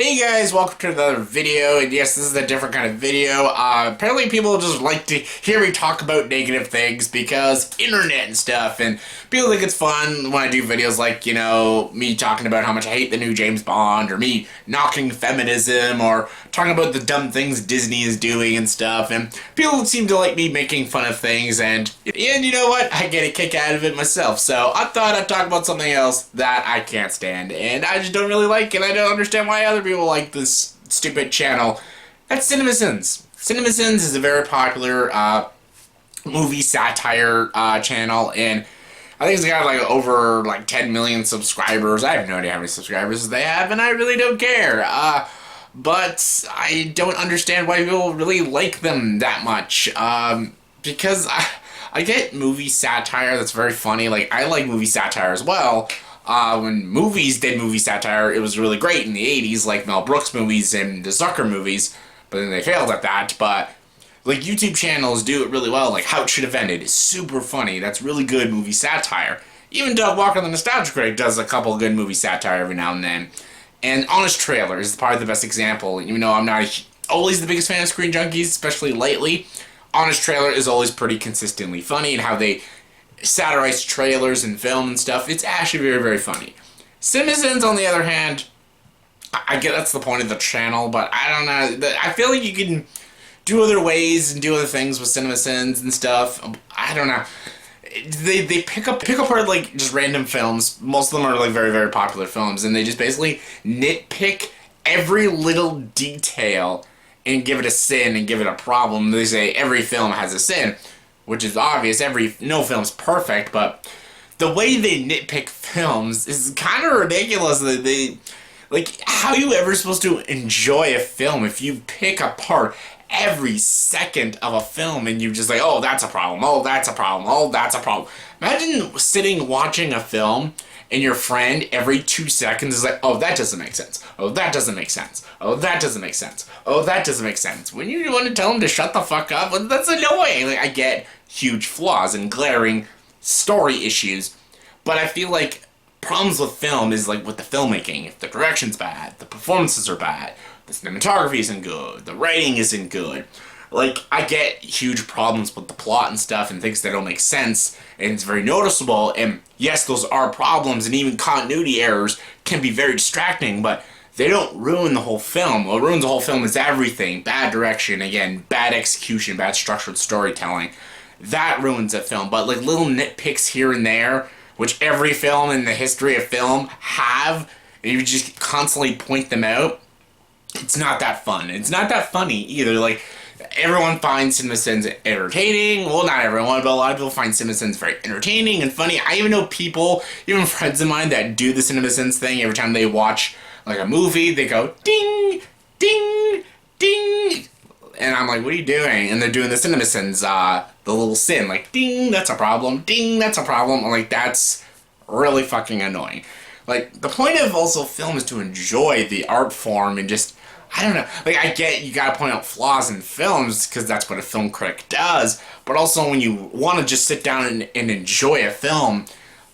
Hey guys, welcome to another video, and yes, this is a different kind of video. Apparently people just like to hear me talk about negative things because internet and stuff, and people think it's fun when I do videos like, you know, me talking about how much I hate the new James Bond, or me knocking feminism, or talking about the dumb things Disney is doing and stuff, and people seem to like me making fun of things, and you know what, I get a kick out of it myself, so I thought I'd talk about something else that I can't stand, and I just don't really like, and I don't understand why other people like this stupid channel. That's CinemaSins. CinemaSins is a very popular movie satire channel, and I think it's got like over 10 million subscribers. I have no idea how many subscribers they have, and I really don't care. But I don't understand why people really like them that much. Because I get movie satire that's very funny. Like, I like movie satire as well. When movies did movie satire, it was really great in the 80s, like Mel Brooks movies and the Zucker movies, but then they failed at that. But like, YouTube channels do it really well. Like How It Should Have Ended is super funny. That's really good movie satire. Even Doug Walker the Nostalgia Critic does a couple good movie satire every now and then. And Honest Trailer is probably the best example. Even though I'm not always the biggest fan of Screen Junkies, especially lately, Honest Trailer is always pretty consistently funny, and how they satirize trailers and film and stuff. It's actually very, very funny. CinemaSins, on the other hand, I get that's the point of the channel, but I don't know. I feel like you can do other ways and do other things with CinemaSins and stuff. I don't know. They pick apart like just random films. Most of them are like very, very popular films, and they just basically nitpick every little detail and give it a sin and give it a problem. They say every film has a sin, which is obvious. No film's perfect, but the way they nitpick films is kind of ridiculous. They like, how are you ever supposed to enjoy a film if you pick apart every second of a film and you just like, oh, that's a problem, oh, that's a problem, oh, that's a problem. Imagine sitting watching a film and your friend every 2 seconds is like, oh, that doesn't make sense, oh, that doesn't make sense, oh, that doesn't make sense, oh, that doesn't make sense. When you want to tell them to shut the fuck up, well, that's annoying. Like, I get huge flaws and glaring story issues, but I feel like problems with film is like with the filmmaking. If the direction's bad, the performances are bad, the cinematography isn't good, the writing isn't good. Like, I get huge problems with the plot and stuff and things that don't make sense, and it's very noticeable, and yes, those are problems, and even continuity errors can be very distracting, but they don't ruin the whole film. What ruins the whole film is everything. Bad direction, again, bad execution, bad structured storytelling. That ruins a film, but like little nitpicks here and there, which every film in the history of film have, and you just constantly point them out, it's not that fun. It's not that funny either. Like, everyone finds CinemaSins entertaining. Well, not everyone, but a lot of people find CinemaSins very entertaining and funny. I even know people, even friends of mine, that do the CinemaSins thing. Every time they watch like a movie, they go ding, ding, ding, and I'm like, what are you doing? And they're doing the CinemaSins, the little sin, like ding, that's a problem, ding, that's a problem. I'm like, that's really fucking annoying. Like, the point of also film is to enjoy the art form and just, I don't know, like, I get you gotta point out flaws in films because that's what a film critic does, but also when you want to just sit down and enjoy a film,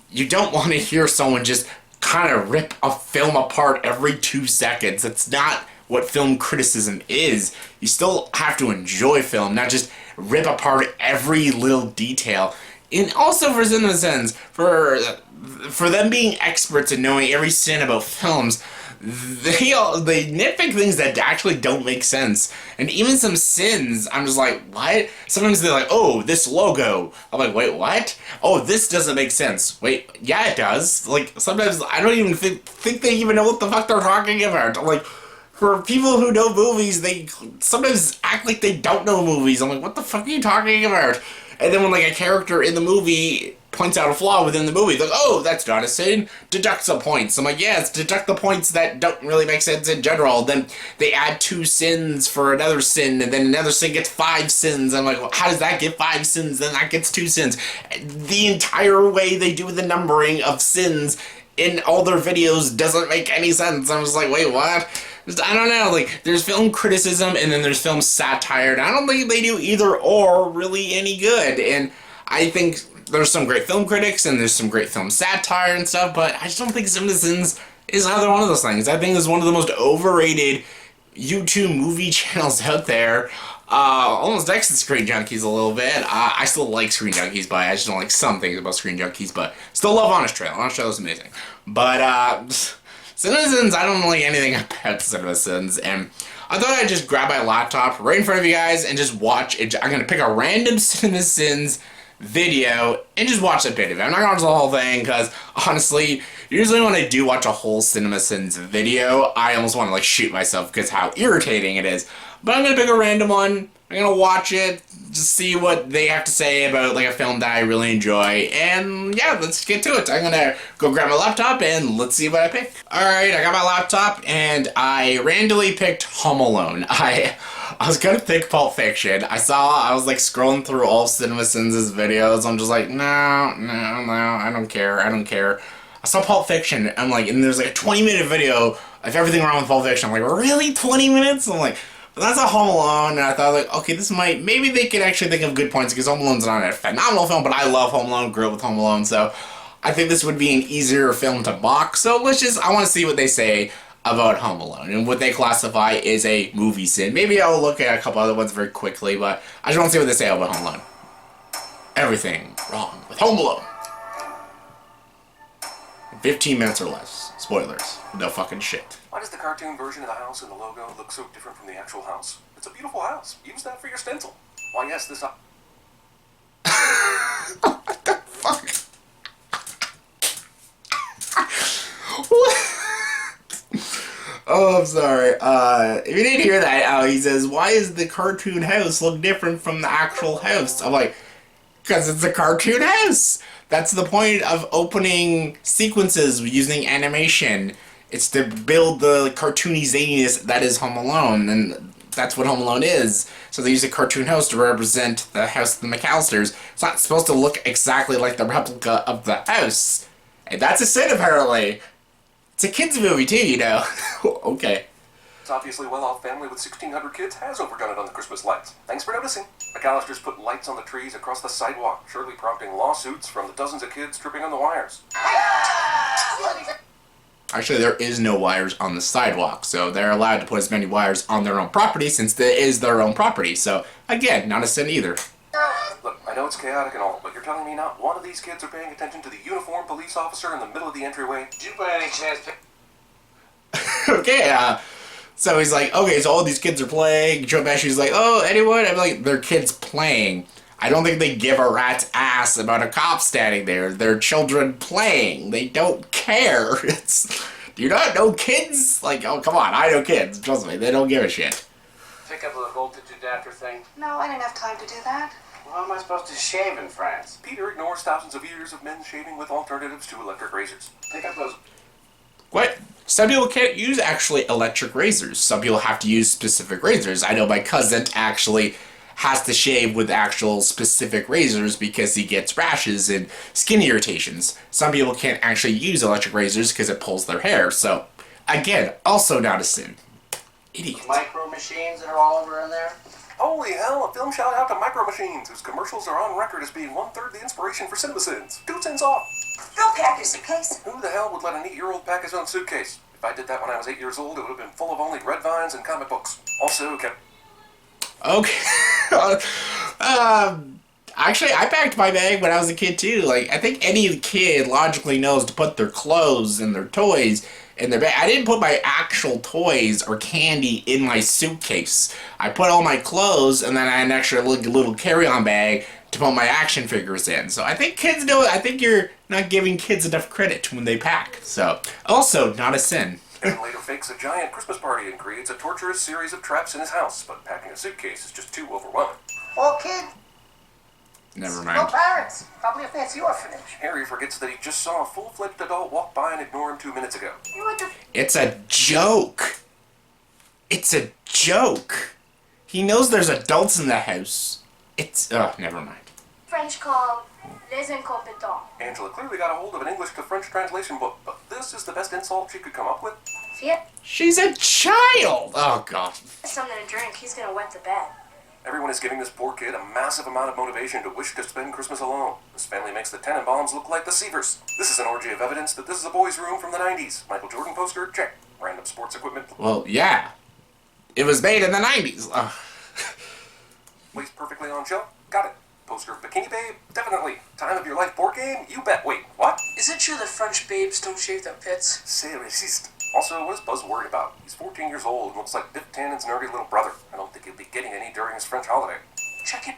you don't want to hear someone just kind of rip a film apart every 2 seconds. That's not what film criticism is. You still have to enjoy film, not just rip apart every little detail. And also for CinemaSins, for them being experts and knowing every sin about films, they nitpick things that actually don't make sense. And even some sins, I'm just like, what? Sometimes they're like, oh, this logo. I'm like, wait, what? Oh, this doesn't make sense. Wait, yeah, it does. Like, sometimes I don't even think they even know what the fuck they're talking about. Like, for people who know movies, they sometimes act like they don't know movies. I'm like, what the fuck are you talking about? And then when like a character in the movie points out a flaw within the movie, they're like, oh, that's not a sin, deduct some points. I'm like, yes, deduct the points that don't really make sense in general. Then they add 2 sins for another sin, and then another sin gets 5 sins. I'm like, well, how does that get 5 sins? Then that gets 2 sins. The entire way they do the numbering of sins in all their videos doesn't make any sense. I was like, wait, what? I don't know, like, there's film criticism and then there's film satire, and I don't think they do either or really any good, and I think there's some great film critics and there's some great film satire and stuff, but I just don't think CinemaSins is another one of those things. I think it's one of the most overrated YouTube movie channels out there. Almost next to Screen Junkies a little bit. I still like Screen Junkies, but I just don't like some things about Screen Junkies, but still love Honest Trail. Honest Trail is amazing. But, CinemaSins, I don't know like anything about CinemaSins, and I thought I'd just grab my laptop right in front of you guys and just watch it. I'm gonna pick a random CinemaSins video and just watch a bit of it. I'm not gonna watch the whole thing because honestly, usually when I do watch a whole CinemaSins video, I almost want to like shoot myself because how irritating it is. But I'm gonna pick a random one. I'm gonna watch it, just see what they have to say about like a film that I really enjoy, and yeah, let's get to it. I'm gonna go grab my laptop and let's see what I pick. Alright, I got my laptop and I randomly picked Home Alone. I was gonna pick Pulp Fiction. I was like scrolling through all CinemaSins' videos. I'm just like, no, I don't care. I saw Pulp Fiction. I'm like, and there's like a 20-minute video of everything wrong with Pulp Fiction. I'm like, really? 20 minutes? I'm like, but that's a Home Alone, and I thought like, okay, maybe they could actually think of good points because Home Alone's not a phenomenal film, but I love Home Alone, grew up with Home Alone, so I think this would be an easier film to box. So I want to see what they say about Home Alone and what they classify as a movie sin. Maybe I'll look at a couple other ones very quickly, but I just want to see what they say about Home Alone. Everything wrong with Home Alone. 15 minutes or less. Spoilers. No fucking shit. Why does the cartoon version of the house and the logo look so different from the actual house? It's a beautiful house. Use that for your stencil. Why, yes, this... What the fuck? What? Oh, I'm sorry. If you didn't hear that, he says, why does the cartoon house look different from the actual house? I'm like, because it's a cartoon house. That's the point of opening sequences using animation. It's to build the cartoony zaniness that is Home Alone, and that's what Home Alone is. So they use a cartoon house to represent the house of the McAllisters. It's not supposed to look exactly like the replica of the house. And that's a sin, apparently. It's a kids' movie, too, you know. Okay. This obviously well-off family with 1,600 kids has overdone it on the Christmas lights. Thanks for noticing. McAllisters put lights on the trees across the sidewalk, surely prompting lawsuits from the dozens of kids tripping on the wires. Actually, there is no wires on the sidewalk, so they're allowed to put as many wires on their own property since it is their own property. So, again, not a sin either. Look, I know it's chaotic and all, but you're telling me not one of these kids are paying attention to the uniformed police officer in the middle of the entryway? Did you by any chance pick... Okay, so he's like, okay, so all these kids are playing. Joe Pesci's like, oh, anyone? I'm like, they're kids playing. I don't think they give a rat's ass about a cop standing there. They're children playing. They don't care. Do you not know kids? Like, oh, come on, I know kids. Trust me, they don't give a shit. Pick up the voltage adapter thing? No, I didn't have time to do that. Well, how am I supposed to shave in France? Peter ignores thousands of years of men shaving with alternatives to electric razors. Pick up those... What? Some people can't use actually electric razors. Some people have to use specific razors. I know my cousin actually has to shave with actual specific razors because he gets rashes and skin irritations. Some people can't actually use electric razors because it pulls their hair. So, again, also not a sin. Idiot. Micro machines that are all over in there? Holy hell, a film shout out to Micro Machines, whose commercials are on record as being 1/3 the inspiration for CinemaSins. 2 cents off. Go pack your suitcase. Who the hell would let an 8-year-old pack his own suitcase? If I did that when I was 8 years old, it would have been full of only red vines and comic books. Also, Okay. Actually, I packed my bag when I was a kid too. Like, I think any kid logically knows to put their clothes and their toys in their bag. I didn't put my actual toys or candy in my suitcase. I put all my clothes and then I had an extra little carry-on bag to put my action figures in. So I think kids know it. I think you're not giving kids enough credit when they pack. So, also, not a sin. and later fakes a giant Christmas party and creates a torturous series of traps in his house, but packing a suitcase is just too overwhelming. Well, kid. Never No mind. parents. Probably a fancy orphanage. Harry forgets that he just saw a full-fledged adult walk by and ignore him 2 minutes ago. You what the... It's a joke. It's a joke. He knows there's adults in the house. It's... never mind. French called Les Incompetents. Angela clearly got a hold of an English to French translation book, but this is the best insult she could come up with. If he had She's a child! Oh, God. something to drink, he's gonna wet the bed. Everyone is giving this poor kid a massive amount of motivation to wish to spend Christmas alone. This family makes the Tenenbaums look like the Seavers. This is an orgy of evidence that this is a boy's room from the 90s. Michael Jordan poster, check. Random sports equipment. Well, yeah. It was made in the 90s. Placed perfectly on shelf. Got it. Poster of Bikini Babe? Definitely. Time of your life board game? You bet. Wait, what? Is it true that French babes don't shave their pits? C'est raciste. Also, what is Buzz worried about? He's 14 years old and looks like Biff Tannen's nerdy little brother. I don't think he'll be getting any during his French holiday. Check it.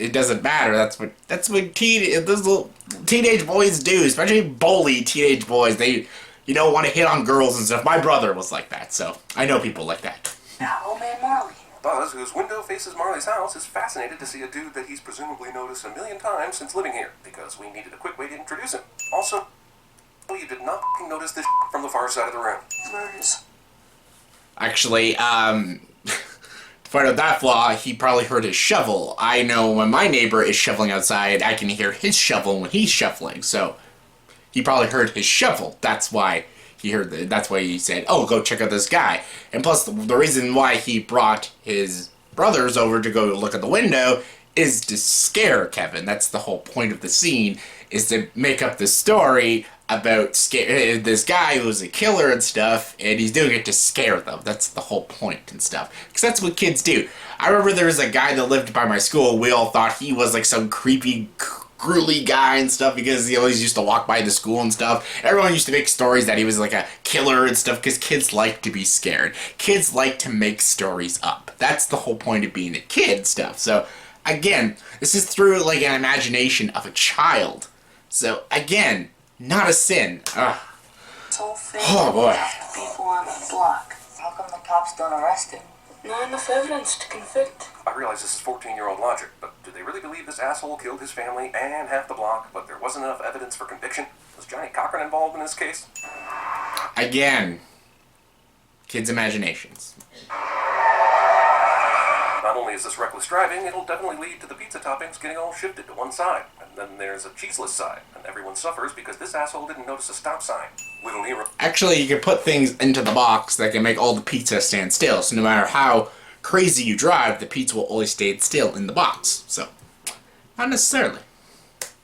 It doesn't matter. That's what those little teenage boys do, especially bully teenage boys. They, want to hit on girls and stuff. My brother was like that, so I know people like that. Now, old man Marley. Buzz, whose window faces Marley's house, is fascinated to see a dude that he's presumably noticed a million times since living here, because we needed a quick way to introduce him. Also, you did not notice this from the far side of the room. Murders. Actually, to find out that flaw, he probably heard his shovel. I know when my neighbor is shoveling outside, I can hear his shovel when he's shoveling, so he probably heard his shovel. That's why he heard that's why he said, oh, go check out this guy. And plus, the reason why he brought his brothers over to go look at the window is to scare Kevin. That's the whole point of the scene, is to make up the story about this guy who's a killer and stuff, and he's doing it to scare them. That's the whole point and stuff. Because that's what kids do. I remember there was a guy that lived by my school. We all thought he was like some creepy, gruely guy and stuff because he always used to walk by the school and stuff. Everyone used to make stories that he was like a killer and stuff because kids like to be scared. Kids like to make stories up. That's the whole point of being a kid and stuff. So, again, this is through like an imagination of a child. So, again, not a sin. Ugh. This whole thing. Oh, boy. People on the block. How come the cops don't arrest him? Not enough evidence to convict. I realize this is 14-year-old logic, but do they really believe this asshole killed his family and half the block, but there wasn't enough evidence for conviction? Was Johnny Cochran involved in this case? Again, kids' imaginations. Not only is this reckless driving, it'll definitely lead to the pizza toppings getting all shifted to one side. And then there's a cheeseless side, and everyone suffers because this asshole didn't notice a stop sign. Little Nero. Actually, you can put things into the box that can make all the pizza stand still. So no matter how crazy you drive, the pizza will always stay still in the box. So, not necessarily.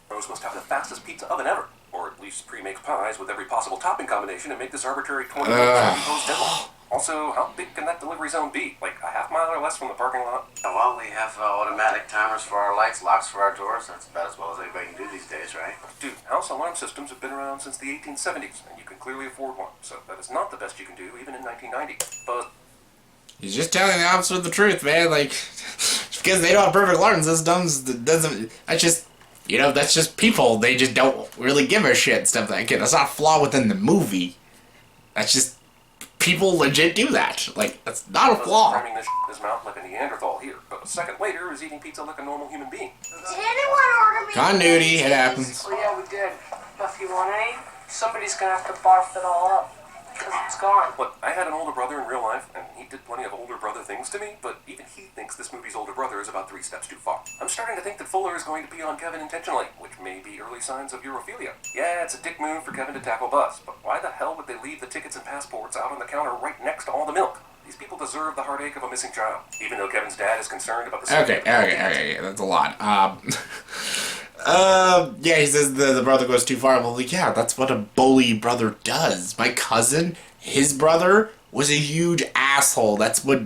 Rose must have the fastest pizza oven ever. Or at least pre-make pies with every possible topping combination and make this arbitrary 20-minute pose deadly. Also, how big can that delivery zone be? Like a half mile or less from the parking lot? Well, we have automatic timers for our lights, locks for our doors. That's about as well as anybody can do these days, right? Dude, house alarm systems have been around since the 1870s, and you can clearly afford one. So that is not the best you can do, even in 1990. But He's just telling the opposite of the truth, man. Like, because they don't have perfect alarm systems, doesn't. That's just, that's just people. They just don't really give a shit and stuff like that. That's not a flaw within the movie. That's just people legit do that. Like, that's not a flaw. cramming this in his mouth like a Neanderthal here. But a second later is eating pizza like a normal human being. Did anyone order me? Continuity, it happens. Oh yeah, we did. But if you want any, somebody's gonna have to barf it all up. Because it's gone. Look, I had an older brother in real life, and he did plenty of older brother things to me, but even he thinks this movie's older brother is about 3 steps too far. I'm starting to think that Fuller is going to pee on Kevin intentionally, which may be early signs of Europhilia. Yeah, it's a dick move for Kevin to tackle Buzz, but why the hell would they leave the tickets and passports out on the counter right next to all the milk? These people deserve the heartache of a missing child, even though Kevin's dad is concerned about the Okay, that's a lot. Yeah, he says the brother goes too far. Well, yeah, that's what a bully brother does. My cousin, his brother, was a huge asshole. That's what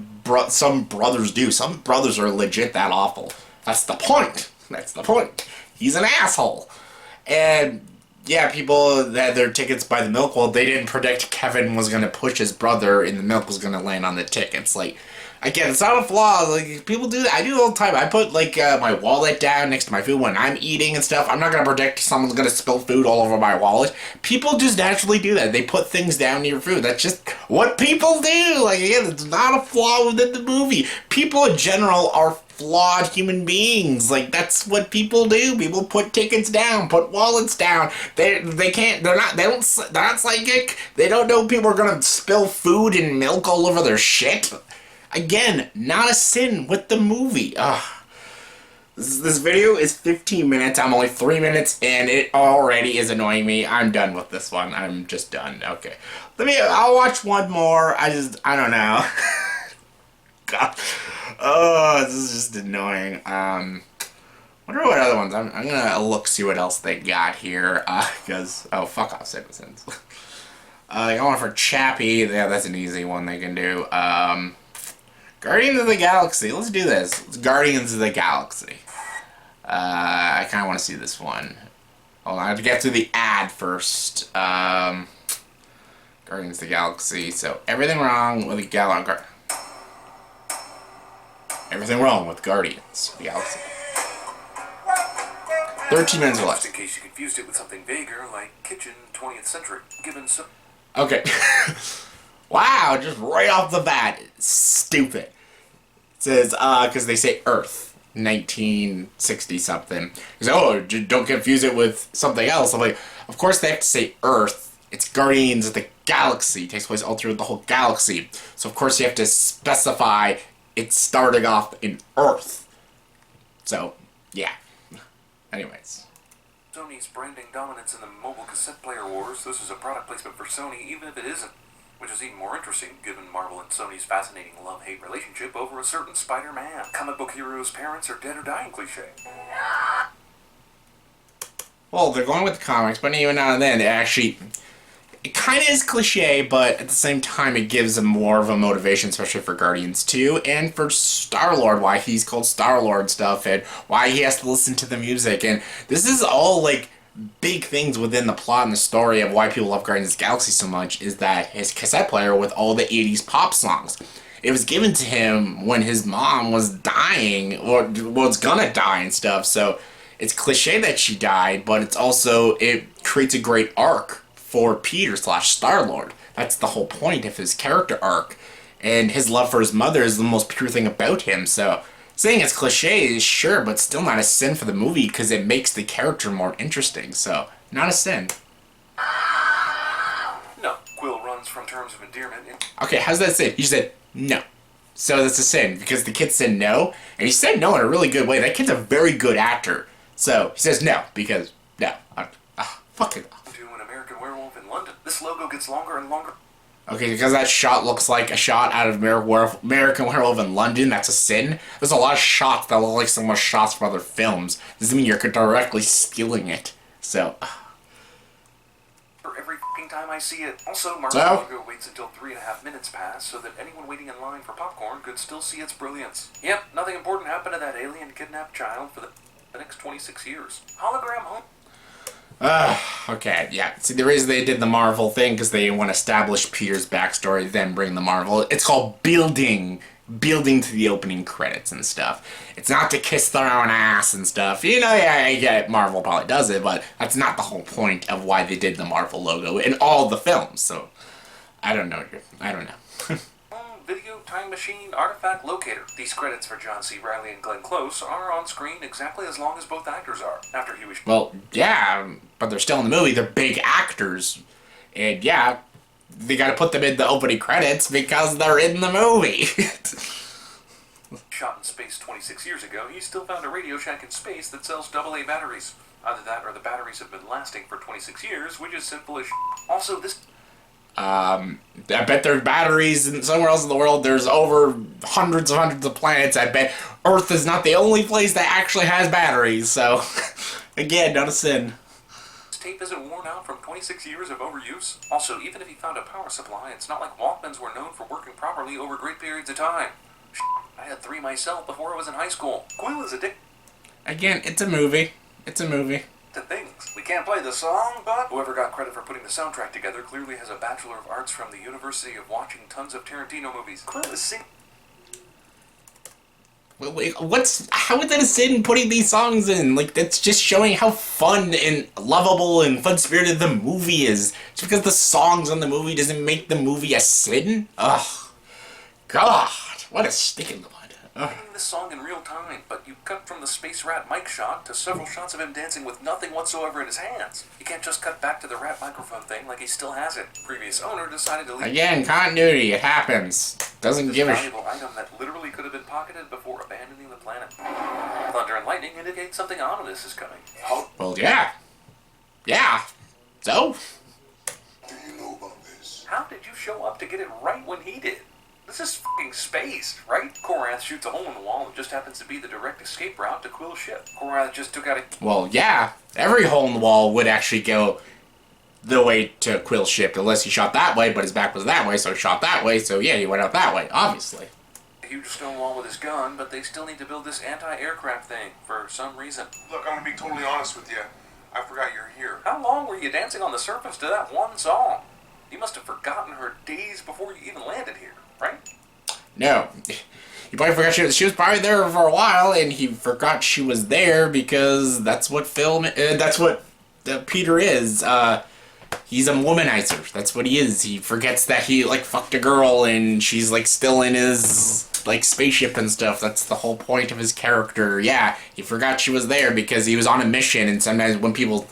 some brothers do. Some brothers are legit that awful. That's the point. That's the point. He's an asshole. And, yeah, people had their tickets by the milk. Well, they didn't predict Kevin was going to push his brother and the milk was going to land on the tickets. Like, again, it's not a flaw. Like, people do that. I do it all the time. I put, like, my wallet down next to my food when I'm eating and stuff. I'm not going to predict someone's going to spill food all over my wallet. People just naturally do that. They put things down near food. That's just what people do. Like, again, it's not a flaw within the movie. People in general are flawed human beings. Like, that's what people do. People put tickets down, put wallets down. They're not psychic. They don't know people are going to spill food and milk all over their shit. Again, not a sin with the movie. This video is 15 minutes. I'm only 3 minutes in. It already is annoying me. I'm done with this one. I'm just done. Okay. I'll watch one more. I don't know. God. Oh, this is just annoying. Wonder what other ones. I'm gonna look, see what else they got here. Because oh, fuck off, CinemaSins. They got one for Chappie. Yeah, that's an easy one they can do. Guardians of the Galaxy. Let's do this. It's Guardians of the Galaxy. I kind of want to see this one. Hold on, I have to get through the ad first. Guardians of the Galaxy. So everything wrong with the everything wrong with Guardians of the Galaxy. 13 minutes or less. Just in case you confused it with something vaguer, like kitchen 20th century, given some... Okay. Wow, just right off the bat, it's stupid. It says, because they say Earth, 1960 something. Oh, don't confuse it with something else. I'm like, of course they have to say Earth. It's Guardians of the Galaxy. It takes place all through the whole galaxy. So of course you have to specify it's starting off in Earth. So, yeah. Anyways. Sony's branding dominance in the mobile cassette player wars. This is a product placement for Sony, even if it isn't. Which is even more interesting, given Marvel and Sony's fascinating love-hate relationship over a certain Spider-Man. Comic book heroes' parents are dead or dying cliche. Well, they're going with the comics, but even now and then, it kind of is cliche, but at the same time, it gives them more of a motivation, especially for Guardians 2, and for Star-Lord, why he's called Star-Lord stuff, and why he has to listen to the music, and this is all, like, big things within the plot and the story of why people love Guardians of the Galaxy so much, is that his cassette player with all the 80s pop songs. It was given to him when his mom was dying, or was gonna die and stuff, so it's cliche that she died, but it's also, it creates a great arc for Peter / Star-Lord. That's the whole point of his character arc. And his love for his mother is the most pure thing about him, so saying it's cliche is sure, but still not a sin for the movie because it makes the character more interesting, so not a sin. No, Quill runs from terms of endearment in... Okay, how's that sin? He said no. So that's a sin, because the kid said no, and he said no in a really good way. That kid's a very good actor. So he says no, because no. Fuck it. ...to an American Werewolf in London. This logo gets longer and longer. Okay, because that shot looks like a shot out of American Werewolf in London, that's a sin. There's a lot of shots that look like some more shots from other films. Doesn't mean you're directly stealing it. So... For every fucking time I see it. Also, Marvel logo waits until 3.5 minutes pass so that anyone waiting in line for popcorn could still see its brilliance. Yep, nothing important happened to that alien kidnapped child for the next 26 years. Hologram home... Okay, yeah. See, the reason they did the Marvel thing, because they want to establish Peter's backstory, then bring the Marvel. It's called building to the opening credits and stuff. It's not to kiss their own ass and stuff. You know, yeah, I get it, Marvel probably does it, but that's not the whole point of why they did the Marvel logo in all the films, so... I don't know. Video Time Machine Artifact Locator. These credits for John C. Reilly and Glenn Close are on screen exactly as long as both actors are. After he was... Well, yeah, but they're still in the movie. They're big actors. And yeah, they gotta put them in the opening credits because they're in the movie. Shot in space 26 years ago, he still found a Radio Shack in space that sells AA batteries. Either that or the batteries have been lasting for 26 years, which is simple as Also, this... I bet there's batteries somewhere else in the world. There's over hundreds of planets. I bet Earth is not the only place that actually has batteries, so... Again, not a sin. This tape isn't worn out from 26 years of overuse. Also, even if he found a power supply, it's not like Walkmans were known for working properly over great periods of time. I had 3 myself before I was in high school. Quill is addicted Again, it's a movie. It's a movie. to things. We can't play the song, but whoever got credit for putting the soundtrack together clearly has a Bachelor of Arts from the University of watching tons of Tarantino movies. Quill is singing. Wait, how is that a sin putting these songs in? Like, that's just showing how fun and lovable and fun-spirited the movie is. Just because the songs on the movie doesn't make the movie a sin? Ugh. God, what a stick in the mud. Ugh. This song in real time, but you cut from the Space Rat mic shot to several shots of him dancing with nothing whatsoever in his hands. You can't just cut back to the rat microphone thing like he still has it. Previous owner decided to leave Again, continuity, it happens. Doesn't this give a valuable item that literally could have been pocketed before abandoning the planet. Thunder and lightning indicate something ominous is coming. Well, yeah. Yeah. So? How did you show up to get it right when he did? This is fucking space, right? Korath shoots a hole in the wall that just happens to be the direct escape route to Quill's ship. Korath just took out a... Well, yeah, every hole in the wall would actually go the way to Quill's ship, unless he shot that way, but his back was that way, so he shot that way, so yeah, he went out that way, obviously. A huge stone wall with his gun, but they still need to build this anti-aircraft thing for some reason. Look, I'm gonna be totally honest with you. I forgot you're here. How long were you dancing on the surface to that one song? You must have forgotten her days before you even landed here, right? No. He probably forgot she was probably there for a while, and he forgot she was there because that's what Peter is. He's a womanizer. That's what he is. He forgets that he, like, fucked a girl and she's, like, still in his, like, spaceship and stuff. That's the whole point of his character. Yeah, he forgot she was there because he was on a mission, and sometimes when people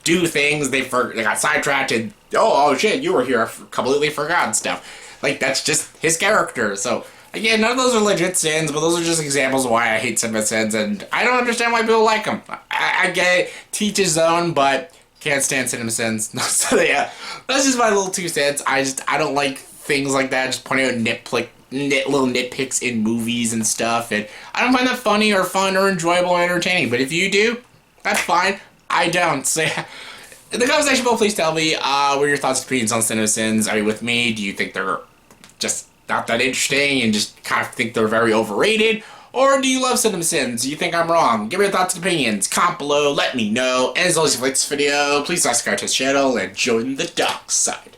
do things, they got sidetracked and, oh shit, you were here. I completely forgot and stuff. Like, that's just his character. So, again, none of those are legit sins, but those are just examples of why I hate CinemaSins, and I don't understand why people like them. I get it, teach his own, but can't stand CinemaSins. So yeah, that's just my little 2 cents. I don't like things like that, just pointing out little nitpicks in movies and stuff, and I don't find that funny or fun or enjoyable or entertaining, but if you do, that's fine. I don't. So yeah. In the comment section below, please tell me what are your thoughts and opinions on CinemaSins. Are you with me? Do you think they're just not that interesting and just kind of think they're very overrated? Or do you love CinemaSins? Do you think I'm wrong? Give me your thoughts and opinions. Comment below, let me know. And as always, if you like this video, please subscribe to this channel and join the dark side.